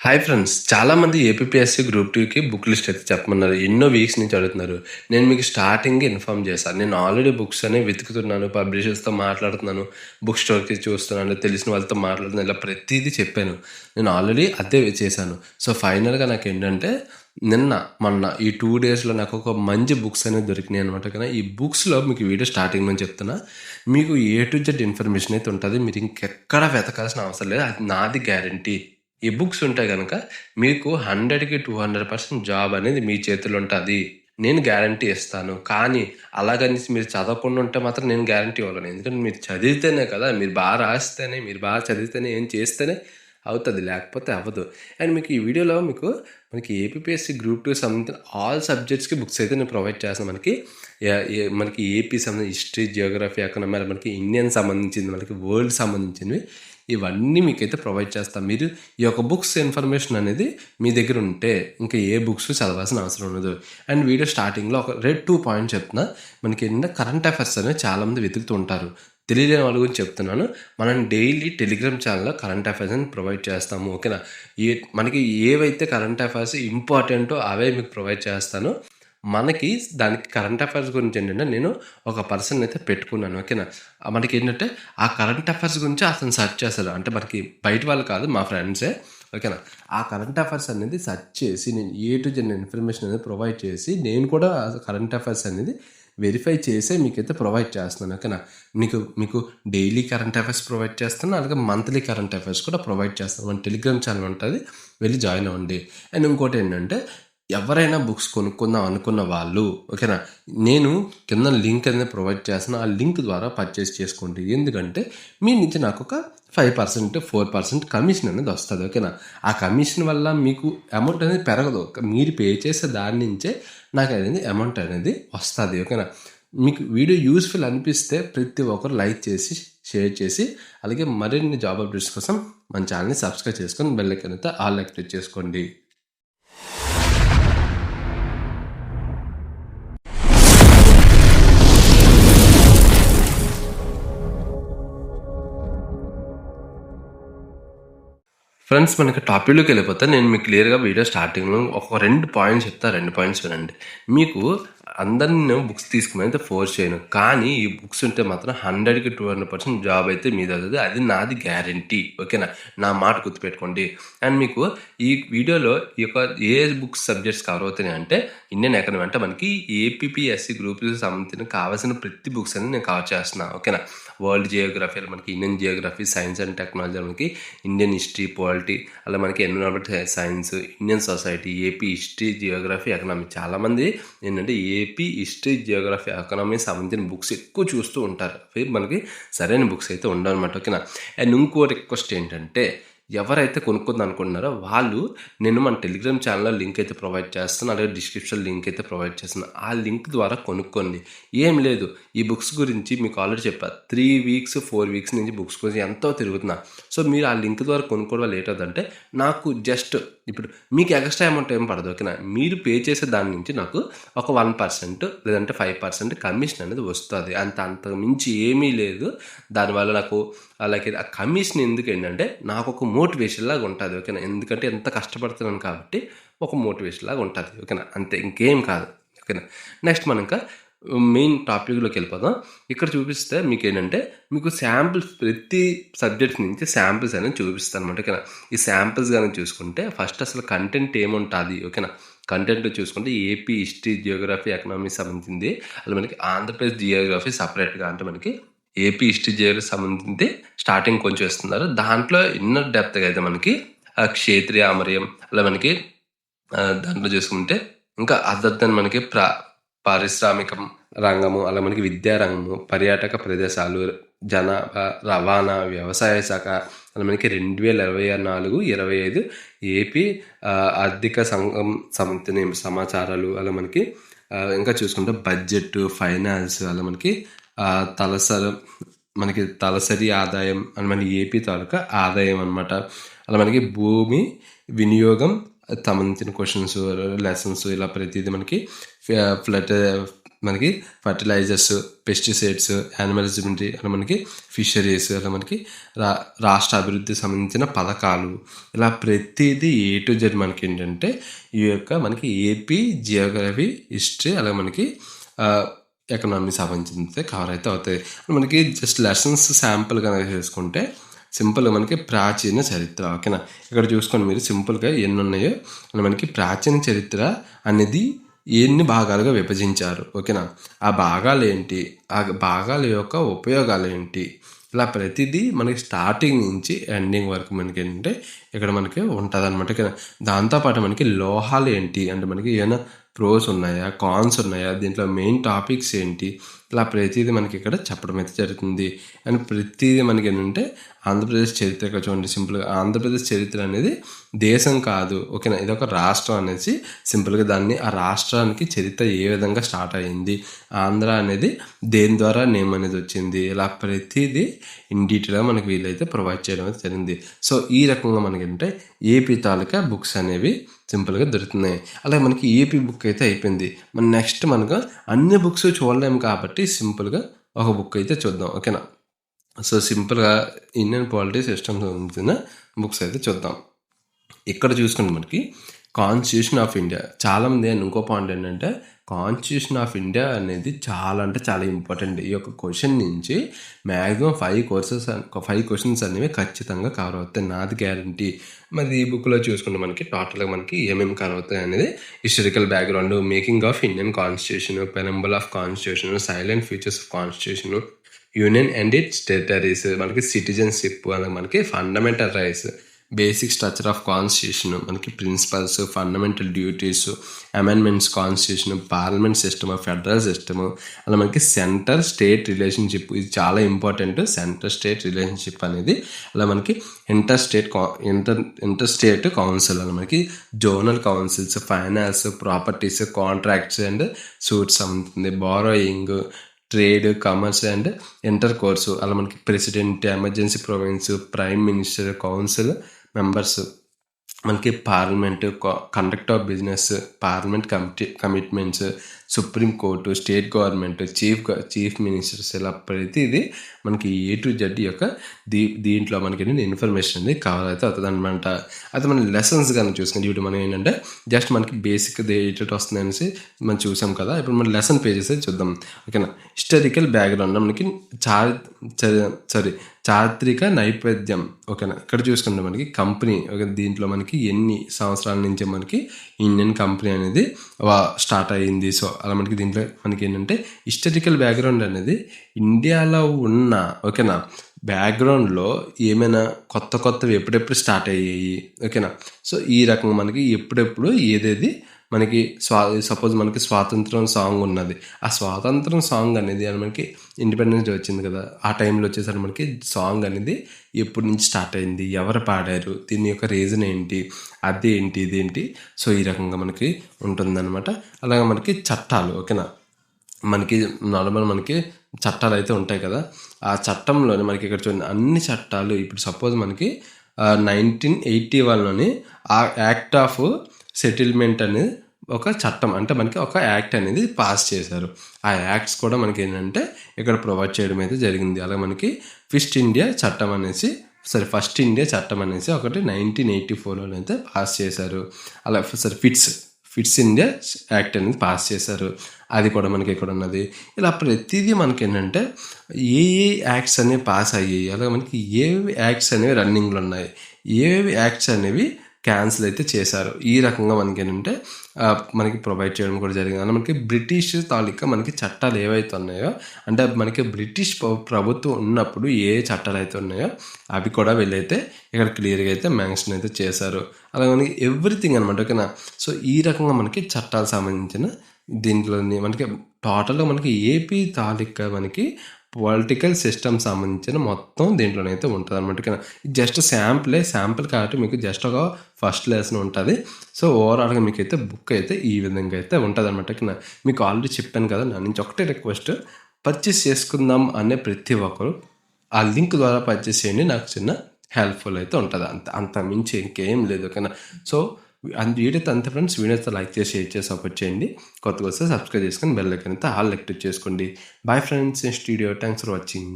Hi friends! చాలామంది APPSC group 2కి book list అయితే చెప్పమన్నారు. ఎన్నో వీక్స్ నుంచి అడుగుతున్నారు. నేను మీకు స్టార్టింగే ఇన్ఫార్మ్ చేశాను. నేను ఆల్రెడీ బుక్స్ అనేవి వెతుకుతున్నాను. పబ్లిషర్స్‌తో మాట్లాడుతున్నాను. బుక్ స్టోర్‌కి చూస్తున్నాను. తెలిసిన వాళ్ళతో మాట్లాడుతున్నాను. ఇలా ప్రతీదీ చెప్పాను. నేను ఆల్రెడీ అదే చేశాను. సో, ఫైనల్‌గా నాకేంటంటే మొన్న ఈ 2 డేస్‌లో నాకు ఒక మంచి బుక్స్ అనేవి దొరికినాయి అనమాట. కానీ ఈ బుక్స్‌లో మీకు వీడియో స్టార్టింగ్ నుంచి చెప్తున్నా. మీకు ఏ టు జెడ్ ఇన్ఫర్మేషన్ అయితే ఉంటది. మీరు ఇంకెక్కడ వెతకాల్సిన అవసరం లేదు. అది నాది గ్యారంటీ. ఈ బుక్స్ ఉంటే గనక మీకు 100కి 200% జాబ్ అనేది మీ చేతిలో ఉంటది. నేను గ్యారంటీ ఇస్తాను. కానీ అలాగనేసి మీరు చదవకుండా ఉంటే మాత్రం నేను గ్యారంటీ ఇవ్వలేను. ఎందుకంటే మీరు చదివితేనే కదా! మీరు రాస్తేనే, మీరు చదివితేనే, ఏం చేస్తేనే అవుతది. లేకపోతే అవ్వదు. అండ్ మీకు ఈ వీడియోలో మనకి ఏపీపీఎస్సీ గ్రూప్ 2 సంబంధించిన ఆల్ సబ్జెక్ట్స్‌కి బుక్స్ అయితే నేను ప్రొవైడ్ చేస్తాను. మనకి ఏపీ సంబంధించి హిస్టరీ, జియోగ్రఫీ, ఎకనామీ, మనకి ఇండియన్ సంబంధించింది, మనకి వరల్డ్ సంబంధించినవి ఇవన్నీ మీకైతే ప్రొవైడ్ చేస్తాం. మీరు ఈ యొక్క బుక్స్ ఇన్ఫర్మేషన్ అనేది మీ దగ్గర ఉంటే ఇంకా ఏ బుక్స్ చదవాల్సిన అవసరం ఉండదు. అండ్ వీడియో స్టార్టింగ్‌లో ఒక 2 పాయింట్స్ చెప్తున్నా. మనకి ఏంటంటే కరెంట్ అఫైర్స్ అనేవి చాలామంది వెతుకుతూ ఉంటారు. తెలియలేని వాళ్ళ గురించి చెప్తున్నాను. మనం డైలీ టెలిగ్రామ్ ఛానల్‌లో కరెంట్ అఫైర్స్ అని ప్రొవైడ్ చేస్తాము. ఓకేనా? మనకి ఏవైతే కరెంట్ అఫైర్స్ ఇంపార్టెంటో అవే మీకు ప్రొవైడ్ చేస్తాను. దానికి కరెంట్ అఫైర్స్ గురించి ఏంటంటే నేను ఒక పర్సన్ అయితే పెట్టుకున్నాను. ఓకేనా? మనకేంటంటే ఆ కరెంట్ అఫైర్స్ గురించి అతను సెర్చ్ చేస్తాడు. అంటే మనకి బయట వాళ్ళు కాదు, మా ఫ్రెండ్సే. ఓకేనా? ఆ కరెంట్ అఫైర్స్ అనేది సెర్చ్ చేసి నేను ఏ టు జెడ్ ఇన్ఫర్మేషన్ అనేది ప్రొవైడ్ చేసి నేను కూడా కరెంట్ అఫైర్స్ అనేది వెరిఫై చేసే మీకైతే ప్రొవైడ్ చేస్తున్నాను. ఓకేనా? మీకు డైలీ కరెంట్ అఫైర్స్ ప్రొవైడ్ చేస్తాను. అలాగే మంత్లీ కరెంట్ అఫైర్స్ కూడా ప్రొవైడ్ చేస్తాను. మన టెలిగ్రామ్ ఛానల్ ఉంటుంది. వెళ్ళి జాయిన్ అవ్వండి. అండ్ ఇంకోటి ఏంటంటే ఎవరైనా బుక్స్ కొనుక్కుందాం అనుకున్న వాళ్ళు, ఓకేనా, నేను కింద లింక్ అనేది ప్రొవైడ్ చేస్తాను. ఆ లింక్ ద్వారా పర్చేస్ చేసుకోండి. ఎందుకంటే మీ నుంచి నాకు ఒక 5%, 4% కమిషన్ అనేది వస్తుంది. ఓకేనా? ఆ కమిషన్ వల్ల మీకు అమౌంట్ అనేది పెరగదు. మీరు పే చేసే దాని నుంచే నాకు అనేది అమౌంట్ అనేది వస్తుంది. ఓకేనా? మీకు వీడియో యూస్ఫుల్ అనిపిస్తే ప్రతి ఒక్కరు లైక్ చేసి, షేర్ చేసి, అలాగే మరిన్ని జాబ్ అప్డేట్స్ కోసం మన ఛానల్ని సబ్స్క్రైబ్ చేసుకొని బెల్ ఐకాన్ అయితే ఆల్ యాక్టివేట్ చేసుకోండి. ఫ్రెండ్స్, మనకి టాపిక్‌లోకి వెళ్ళిపోతే నేను మీకు క్లియర్‌గా వీడియో స్టార్టింగ్‌లో ఒక 2 పాయింట్స్ చెప్తా. 2 పాయింట్స్ వినండి. మీకు అందరిని నేను బుక్స్ తీసుకోమని అయితే ఫోర్స్ చేయను. కానీ ఈ బుక్స్ ఉంటే మాత్రం 100కి 200% జాబ్ అయితే మీదవుతది. అది నాది గ్యారంటీ. ఓకేనా? నా మాట గుర్తుపెట్టుకోండి. అండ్ మీకు ఈ వీడియోలో ఈ యొక్క ఏ బుక్స్ సబ్జెక్ట్స్ కవర్ అవుతున్నాయి అంటే ఇండియన్ ఎకానమీ, అంటే మనకి ఏపీపీఎస్సీ గ్రూప్‌కి సంబంధించిన కావాల్సిన ప్రతి బుక్స్ అనేది నేను కవర్ చేస్తున్నా. ఓకేనా? వరల్డ్ జియోగ్రఫీ, మనకి Indian Geography, science and technology, మనకి ఇండియన్ హిస్టరీ, పాలిటీ, అలా మనకి environment science, Indian society, AP history, Geography, economy. చాలామంది ఏంటంటే ఏపీ హిస్టరీ, జియోగ్రఫీ, ఎకనామీకి సంబంధించిన బుక్స్ ఎక్కువ చూస్తూ ఉంటారు. మనకి సరైన బుక్స్ అయితే ఉండవు అనమాట. ఓకేనా? అండ్ ఇంకో రిక్వెస్ట్ ఏంటంటే ఎవరైతే కొనుక్కుందాం అనుకుంటున్నారో వాళ్ళు, నేను మన టెలిగ్రామ్ ఛానల్లో లింక్ అయితే ప్రొవైడ్ చేస్తాను. అలాగే డిస్క్రిప్షన్ లింక్ అయితే ప్రొవైడ్ చేస్తాను. ఆ లింక్ ద్వారా కొనుక్కోండి. ఏం లేదు, ఈ బుక్స్ గురించి మీకు ఆల్రెడీ చెప్పా. 3 వీక్స్ 4 వీక్స్ నుంచి బుక్స్ గురించి ఎంతో తిరుగుతున్నా. సో మీరు ఆ లింక్ ద్వారా కొనుక్కోవడం వల్ల ఏంటంటే నాకు జస్ట్ ఇప్పుడు మీకు ఎక్స్ట్రా అమౌంట్ ఏం పడదు. ఓకేనా? మీరు పే చేసే దాని నుంచి నాకు ఒక 1% లేదంటే 5% కమిషన్ అనేది వస్తుంది. అంతకు మించి ఏమీ లేదు. దానివల్ల నాకు అలాగే ఆ కమిషన్ ఎందుకేంటంటే నాకు ఒక మోటివేషన్ లాగా ఉంటుంది. ఓకేనా? ఎందుకంటే ఎంత కష్టపడుతున్నాను కాబట్టి ఒక మోటివేషన్ లాగా ఉంటుంది. ఓకేనా? అంతే, ఇంకేం కాదు. ఓకేనా? నెక్స్ట్ మనం ఇంకా మెయిన్ టాపిక్లోకి వెళ్ళిపోదాం. ఇక్కడ చూపిస్తే మీకు శాంపిల్స్ ప్రతి సబ్జెక్ట్స్ నుంచి శాంపిల్స్ అనేది చూపిస్తాను అనమాట. ఓకేనా? ఈ శాంపిల్స్ కానీ చూసుకుంటే ఫస్ట్ అసలు కంటెంట్ ఏముంటుంది. ఓకేనా? కంటెంట్ చూసుకుంటే ఏపీ హిస్టరీ, జియోగ్రఫీ, ఎకనామీకి సంబంధించింది. అలా మనకి ఆంధ్రప్రదేశ్ జియోగ్రఫీ సపరేట్గా, అంటే మనకి ఏపీ హిస్టరీ, జియోగ్రఫీ సంబంధించి స్టార్టింగ్ కొంచెం ఇస్తున్నారు. దాంట్లో ఇన్నర్ డెప్త్గా అయితే మనకి క్షేత్రీయ, అమర్యం, అలా మనకి దాంట్లో చూసుకుంటే ఇంకా అదర్ దెన్ మనకి పారిశ్రామికం రంగము, అలా మనకి విద్యా రంగము, పర్యాటక ప్రదేశాలు, జనాభా, రవాణా, వ్యవసాయ శాఖ, అలా మనకి 2024-25 ఏపీ ఆర్థిక సంఘం సంబంధించిన సమాచారాలు, అలా మనకి ఇంకా చూసుకుంటే బడ్జెట్, ఫైనాన్స్, అలా మనకి తలసరి ఆదాయం అని మన ఏపీ తాలూకా ఆదాయం అనమాట. అలా మనకి భూమి వినియోగం సంబంధించిన క్వశ్చన్స్, లెసన్స్, ఇలా ప్రతిదీ మనకి ఫ్లడ్ మనకి ఫర్టిలైజర్స్, పెస్టిసైడ్స్, యానిమల్ హస్బెండరీ, అలా మనకి ఫిషరీస్, అలా మనకి రాష్ట్ర అభివృద్ధికి సంబంధించిన పథకాలు, ఇలా ప్రతిదీ ఏ టు జెడ్ మనకి ఏంటంటే ఈ యొక్క మనకి ఏపీ జియోగ్రఫీ, హిస్టరీ, అలాగే మనకి ఎకనామీ సంబంధించి కవర్ అయితే అవుతాయి. మనకి జస్ట్ లెసన్స్ శాంపుల్ కనుక చేసుకుంటే సింపుల్గా మనకి ప్రాచీన చరిత్ర, ఓకేనా. ఇక్కడ చూసుకోండి మీరు సింపుల్గా ఎన్ని ఉన్నాయో. మనకి ప్రాచీన చరిత్ర అనేది ఎన్ని భాగాలుగా విభజించారు, ఓకేనా. ఆ భాగాలు ఏంటి, ఆ భాగాల యొక్క ఉపయోగాలు ఏంటి, ఇలా ప్రతిదీ మనకి స్టార్టింగ్ నుంచి ఎండింగ్ వరకు మనకి ఏంటంటే ఇక్కడ మనకి ఉంటుంది అనమాట. దాంతోపాటు మనకి లోహాలు ఏంటి అంటే మనకి ఏమైనా ప్రోస్ ఉన్నాయా, కాన్స్ ఉన్నాయా, దీంట్లో మెయిన్ టాపిక్స్ ఏంటి, ఇలా ప్రతిదీ మనకి ఇక్కడ చెప్పడం అయితే జరుగుతుంది. అండ్ ప్రతిదీ మనకి ఏంటంటే ఆంధ్రప్రదేశ్ చరిత్ర ఇక్కడ చూడండి సింపుల్గా. ఆంధ్రప్రదేశ్ చరిత్ర అనేది దేశం కాదు, ఓకేనా, ఇది ఒక రాష్ట్రం అనేసి సింపుల్గా దాన్ని ఆ రాష్ట్రానికి చరిత్ర ఏ విధంగా స్టార్ట్ అయ్యింది, ఆంధ్ర అనేది దేని ద్వారా నేమ్ అనేది వచ్చింది, ఇలా ప్రతిదీ ఇన్ డీటెయిల్గా మనకి వీలైతే ప్రొవైడ్ చేయడం అయితే జరిగింది. సో ఈ రకంగా మనకి ఏంటంటే ఏపీ తాలూకా బుక్స్ అనేవి సింపుల్గా దొరుకుతున్నాయి. అలాగే మనకి ఏపీ బుక్ అయితే అయిపోయింది. మన నెక్స్ట్ మనకు అన్ని బుక్స్ చూడలేము కాబట్టి సింపుల్గా ఒక బుక్ అయితే చూద్దాం, ఓకేనా. సో సింపుల్గా ఇండియన్ పాలిటీ సిస్టమ్స్ సంబంధించిన బుక్స్ అయితే చూద్దాం. ఇక్కడ చూసుకుంటే మనకి కాన్స్టిట్యూషన్ ఆఫ్ ఇండియా, చాలామంది ఇంకో పాయింట్ ఏంటంటే కాన్స్టిట్యూషన్ ఆఫ్ ఇండియా అనేది చాలా అంటే చాలా ఇంపార్టెంట్. ఈ యొక్క క్వశ్చన్ నుంచి మ్యాక్సిమం 5 క్వశ్చన్స్ అనేవి ఖచ్చితంగా కవర్ అవుతాయి, నాది గ్యారంటీ. మరి ఈ బుక్లో చూసుకుంటే మనకి టోటల్గా మనకి ఏమేమి కవర్ అవుతాయి అనేది historical background, making of Indian constitution, preamble of constitution, salient features of constitution, union and its territories, మనకి సిటిజన్షిప్, అలాగే మనకి fundamental rights, basic structure of constitution, మనకి principles, fundamental duties, amendments constitution, parliament system, federal system, అలా మనకి centre state relationship, ఇది చాలా important. Centre state relationship అనేది అలా మనకి ఇంటర్ స్టేట్ కౌన్సిల్, అలా మనకి zonal councils, finance, properties, contracts and suits ఉంటుంది, borrowing, trade, commerce and intercourse, అలా మనకి president, emergency provisions, prime minister, council members, మనకి parliament, conduct of business, parliament commitments, supreme court, state government, chief ministers, ఇలా ప్రతిదీ మనకి A to Z యొక్క దీంట్లో మనకి ఇన్ఫర్మేషన్ అనేది కవర్ అయితే అవుతుంది అనమాట. అయితే మన లెసన్స్ కానీ చూసుకుంటే ఇప్పుడు మనం ఏంటంటే జస్ట్ మనకి బేసిక్ ఎటు వస్తుంది అనేసి మనం చూసాం కదా. ఇప్పుడు మన లెసన్ పేజెస్ అయితే చూద్దాం, ఓకేనా. హిస్టారికల్ బ్యాక్గ్రౌండ్ మనకి చారిత్రక నేపథ్యం, ఓకేనా. ఇక్కడ చూసుకుంటే మనకి కంపెనీ, ఓకే, దీంట్లో మనకి ఎన్ని సంవత్సరాల నుంచి మనకి ఇండియన్ కంపెనీ అనేది స్టార్ట్ అయ్యింది. సో అలా మనకి దీంట్లో మనకి ఏంటంటే హిస్టారికల్ బ్యాక్గ్రౌండ్ అనేది ఇండియాలో ఉన్న, ఓకేనా, బ్యాక్గ్రౌండ్లో ఏమైనా కొత్తవి ఎప్పుడెప్పుడు స్టార్ట్ అయ్యాయి, ఓకేనా. సో ఈ రకంగా మనకి ఎప్పుడెప్పుడు ఏదేది మనకి సపోజ్ మనకి స్వాతంత్రం సాంగ్ ఉన్నది, ఆ స్వాతంత్రం సాంగ్ అనేది మనకి ఇండిపెండెన్స్ డే వచ్చింది కదా, ఆ టైంలో వచ్చేసరికి మనకి సాంగ్ అనేది ఎప్పటి నుంచి స్టార్ట్ అయింది, ఎవరు పాడారు, దీని యొక్క రీజన్ ఏంటి, అదేంటి, ఇదేంటి. సో ఈ రకంగా మనకి ఉంటుందన్నమాట. అలాగే మనకి చట్టాలు, ఓకేనా, మనకి నార్మల్ మనకి చట్టాలు అయితే ఉంటాయి కదా, ఆ చట్టంలోనే మనకి ఇక్కడ చూడండి అన్ని చట్టాలు. ఇప్పుడు సపోజ్ మనకి 1981లోని ఆ యాక్ట్ ఆఫ్ సెటిల్మెంట్ అనేది ఒక చట్టం, అంటే మనకి ఒక యాక్ట్ అనేది పాస్ చేశారు. ఆ యాక్ట్స్ కూడా మనకి ఏంటంటే ఇక్కడ ప్రొవైడ్ చేయడం అయితే జరిగింది. అలాగే మనకి ఫస్ట్ ఇండియా చట్టం అనేసి ఒకటి 1984లో అయితే పాస్ చేశారు. అలా ఫిట్స్ ఇండియా యాక్ట్ అనేది పాస్ చేశారు, అది కూడా మనకి ఇక్కడ ఉన్నది. ఇలా ప్రతిదీ మనకి ఏంటంటే ఏ యాక్ట్స్ అనేవి పాస్ అయ్యాయి, అలాగే మనకి ఏవి యాక్ట్స్ అనేవి రన్నింగ్లో ఉన్నాయి, ఏవి యాక్ట్స్ అనేవి క్యాన్సిల్ అయితే చేశారు. ఈ రకంగా మనకి ఏంటంటే మనకి ప్రొవైడ్ చేయడం కూడా జరిగింది. అలా మనకి బ్రిటిష్ తాలూకా మనకి చట్టాలు ఏవైతే ఉన్నాయో, అంటే మనకి బ్రిటిష్ ప్రభుత్వం ఉన్నప్పుడు ఏ చట్టాలు అయితే ఉన్నాయో అవి కూడా వీళ్ళైతే ఇక్కడ క్లియర్గా అయితే మెన్షన్ అయితే చేశారు. అలాగే మనకి ఎవ్రీథింగ్ అనమాట, ఓకేనా. సో ఈ రకంగా మనకి చట్టాలకు సంబంధించిన దీంట్లోని మనకి టోటల్గా మనకి ఏపీ తాలూకా మనకి పొలిటికల్ సిస్టమ్ సంబంధించిన మొత్తం దీంట్లోనైతే ఉంటుంది అనమాట. జస్ట్ శాంపుల్ కాబట్టి మీకు జస్ట్ ఒక ఫస్ట్ లెసన్ ఉంటుంది. సో ఓవరాల్గా మీకు అయితే బుక్ అయితే ఈ విధంగా అయితే ఉంటుంది అనమాట. మీకు ఆల్రెడీ చెప్పాను కదా, నా నుంచి ఒకటే రిక్వెస్ట్, పర్చేస్ చేసుకుందాం అనే ప్రతి ఒక్కరు ఆ లింక్ ద్వారా పర్చేస్ చేయండి, నాకు చిన్న హెల్ప్ఫుల్ అయితే ఉంటుంది, అంత మించి ఇంకేం లేదు, ఓకేనా. సో వీడియోతో అంతే ఫ్రెండ్స్. వీడియోతో లైక్ చేసి, షేర్ చేసి సపోర్ట్ చేయండి. కొత్తగా వస్తే సబ్స్క్రైబ్ చేసుకొని బెల్ ఐకాన్ అయితే ఆల్ యాక్టివ్ చేసుకోండి. Bye friends. Next video. Thanks for watching.